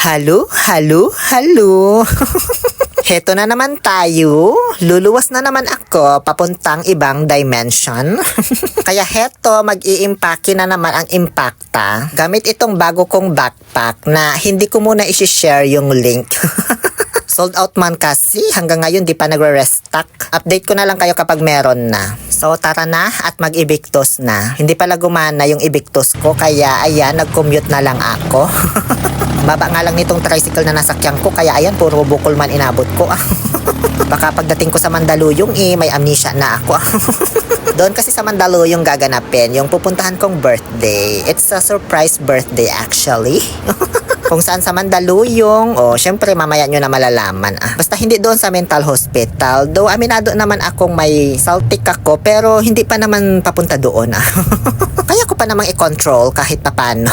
Halo, halo, halo. Heto na naman tayo. Luluwas na naman ako papuntang ibang dimension. Kaya heto, mag-i-impake na naman ang Impacta gamit itong bago kong backpack na hindi ko muna isi-share yung link. Sold out man kasi, hanggang ngayon di pa nagre-restock. Update ko na lang kayo kapag meron na. So tara na at mag-ibiktos na. Hindi pala gumana yung ibiktos ko, kaya ayan, nag-commute na lang ako. Baba nga lang nitong tricycle na nasakyan ko, kaya ayan, puro bukol man inabot ko. Baka pagdating ko sa Mandaluyong, may amnesia na ako. Doon kasi sa Mandaluyong gaganapin yung pupuntahan kong birthday. It's a surprise birthday actually. Kung saan sa Mandaluyong, syempre mamaya nyo na malalaman. Basta hindi doon sa mental hospital. Though aminado naman akong may saltik ako, pero hindi pa naman papunta doon. Kaya ko pa namang i-control kahit papano.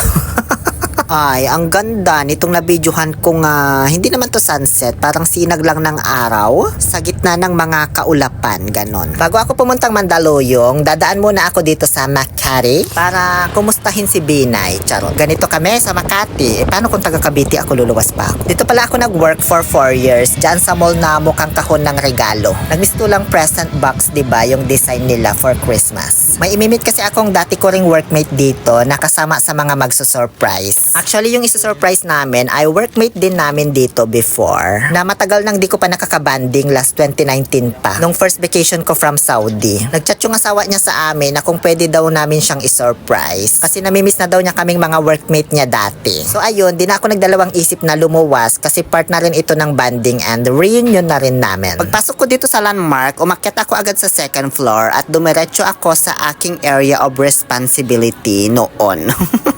Ay, ang ganda nitong nabidyohan kong hindi naman to sunset, parang sinag lang ng araw sa gitna ng mga kaulapan, ganon. Bago ako pumuntang Mandaluyong, dadaan muna ako dito sa Makati para kumustahin si Binay. Charot. Ganito kami sa Makati. Paano kung taga Cavite ako, luluwas pa ako? Dito pala ako nag-work for 4 years, dyan sa mall na mukhang kahon ng regalo. Nagmisto lang present box, diba, yung design nila for Christmas. May imimit kasi akong dati ko ring workmate dito na kasama sa mga magsusurprise. Actually, yung isa-surprise namin ay workmate din namin dito before. Na matagal nang di ko pa nakakabanding, last 2019 pa. Nung first vacation ko from Saudi. Nagchat yung asawa niya sa amin na kung pwede daw namin siyang isurprise. Kasi namimiss na daw niya kaming mga workmate niya dati. So ayun, di na ako nagdalawang isip na lumuwas kasi part na rin ito ng banding and reunion na rin namin. Pagpasok ko dito sa landmark, umakyat ako agad sa second floor at dumiretso ako sa aking area of responsibility noon.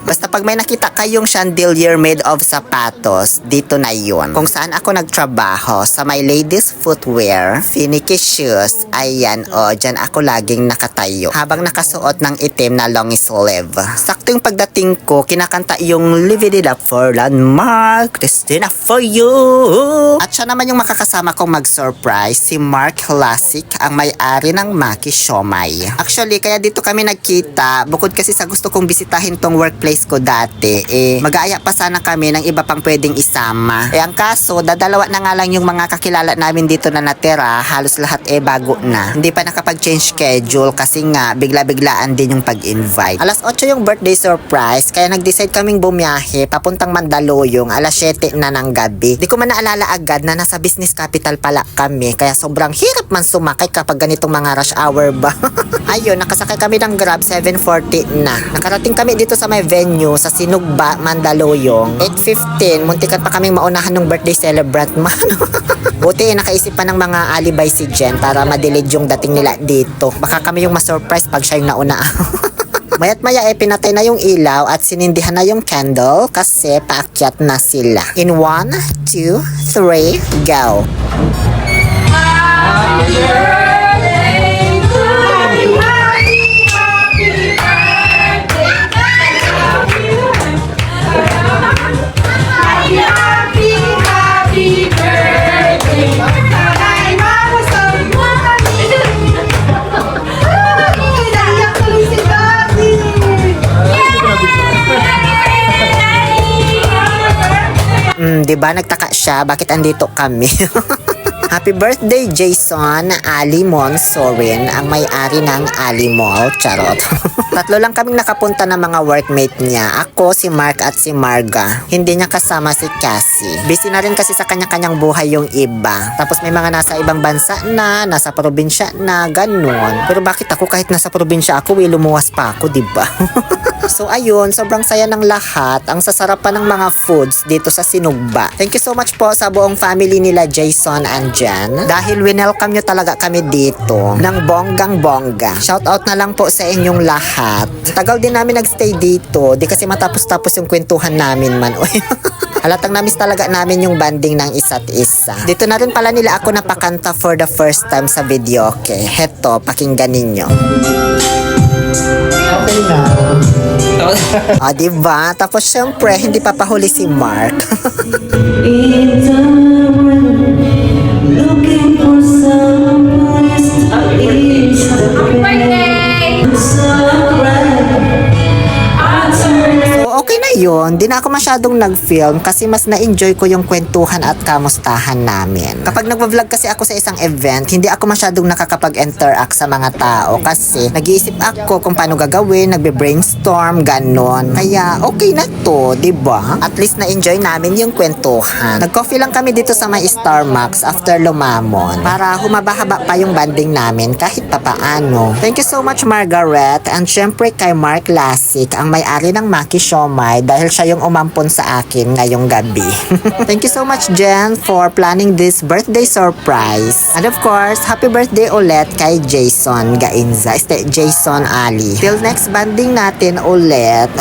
Basta pag may nakita kayong chandelier made of sapatos, dito na yun. Kung saan ako nagtrabaho, sa my ladies footwear, finicky shoes, ayan dyan ako laging nakatayo. Habang nakasuot ng itim na long sleeve. Sakto yung pagdating ko, kinakanta yung Live It Up for Landmark, Christina for you. At siya naman yung makakasama kong mag-surprise, si Mark Classic, ang may-ari ng Maki Siomai. Actually, kaya dito kami nagkita, bukod kasi sa gusto kong bisitahin tong workplace ko dati, mag-aaya pa sana kami ng iba pang pwedeng isama. Ang kaso, dadalawa na nga lang yung mga kakilala namin dito na natira, halos lahat bago na. Hindi pa nakapag-change schedule kasi nga bigla-biglaan din yung pag-invite. Alas 8 yung birthday surprise, kaya nag-decide kaming bumiyahe papuntang Mandaluyong, alas 7 na ng gabi. Di ko man naalala agad na nasa business capital pala kami, kaya sobrang hirap man sumakay kapag ganitong mga rush hour ba. Ayun, nakasakay kami ng Grab, 7:40 na. Nakarating kami dito sa may venue sa Sinugba, Mandaluyong. 8:15, muntikan pa kaming maunahan ng birthday celebrant man. Buti nakaisip pa ng mga alibay si Jen para ma-delete yung dating nila dito. Baka kami yung ma-surprise pag siya yung nauna. Mayat maya pinatay na yung ilaw at sinindihan na yung candle kasi paakyat na sila. In 1, 2, 3, go! Happy birthday to you! Diba nagtaka siya bakit andito kami? Happy birthday Jason Ali Monsorin, ang may-ari ng Ali Mall. Charot. Tatlo lang kaming nakapunta ng mga workmate niya. Ako, si Mark at si Marga. Hindi niya kasama si Cassie. Busy na rin kasi sa kanya-kanyang buhay yung iba. Tapos may mga nasa ibang bansa na, nasa probinsya na, ganun. Pero bakit ako kahit nasa probinsya ako, lumuwas pa ako, diba? So ayun, sobrang saya ng lahat. Ang sasarapan ng mga foods dito sa Sinugba. Thank you so much po sa buong family nila Jason and Jen. Dahil winelcome nyo talaga kami dito ng bonggang-bongga. Shout out na lang po sa inyong lahat. Tagal din namin nagstay dito. Di kasi matapos-tapos yung kwentuhan namin man. Halatang namiss talaga namin yung banding ng isa't isa. Dito na rin pala nila ako napakanta for the first time sa video. Okay, heto, pakinggan ninyo. Okay na. Diba? Tapos syempre, hindi papahuli si Mark. Looking for someone So okay na yun, di na ako masyadong nag-film kasi mas na-enjoy ko yung kwentuhan at kamustahan namin. Kapag nagva-vlog kasi ako sa isang event, hindi ako masyadong nakakapag-interact sa mga tao kasi nag-iisip ako kung paano gagawin, nagbe-brainstorm, ganon. Kaya okay na to, di ba? At least na-enjoy namin yung kwentuhan. Nag-coffee lang kami dito sa may Starbucks after lumamon para humaba-haba pa yung banding namin kahit papaano. Thank you so much, Margaret, and syempre kay Mark Lasik, ang may-ari ng Maki Siomai, dahil siya yung umampon sa akin ngayong gabi. Thank you so much, Jen, for planning this birthday surprise. And of course, happy birthday ulit kay Jason Gainza, Jason Ali. Till next banding natin ulit.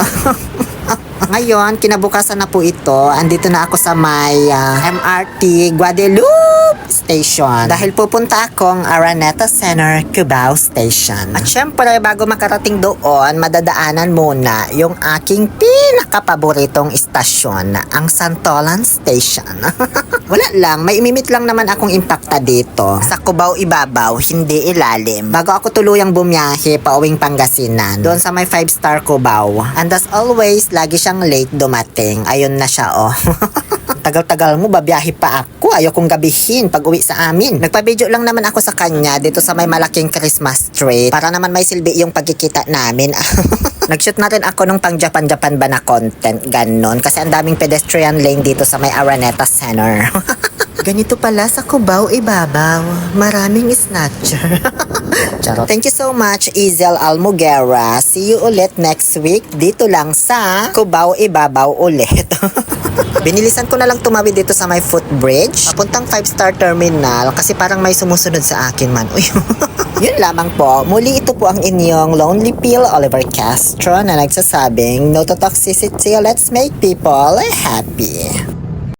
Ngayon, kinabukasan na po ito. Andito na ako sa may MRT Guadalupe Station. Dahil pupunta akong Araneta Center, Cubao Station. At syempre, bago makarating doon, madadaanan muna yung aking pinakapaboritong istasyon, ang Santolan Station. Wala lang, may imimit lang naman akong impakta dito. Sa Cubao ibabaw, hindi ilalim. Bago ako tuluyang bumiyahe pauwing Pangasinan, doon sa may 5-star Cubao. And as always, lagi siyang late dumating. Ayun na siya, oh. Tagal-tagal mo, babiyahe pa ako. Ayaw kong gabihin pag uwi sa amin. Nagpa-video lang naman ako sa kanya dito sa may malaking Christmas tree para naman may silbi yung pagkikita namin. Nag-shoot na rin ako nung pang Japan-Japan ba na content. Ganon. Kasi ang daming pedestrian lane dito sa may Araneta Center. Ganito pala sa Cubao ibabaw. Maraming snatcher. Charot. Thank you so much, Izel Almugera. See you ulit next week. Dito lang sa Cubao ibabaw ulit. Binilisan ko na lang tumawid dito sa may footbridge papuntang 5-star terminal kasi parang may sumusunod sa akin man. Uy. Yun lamang po. Muli ito po ang inyong Lonely Pill Oliver Castro na nagsasabing no to toxicity, let's make people happy.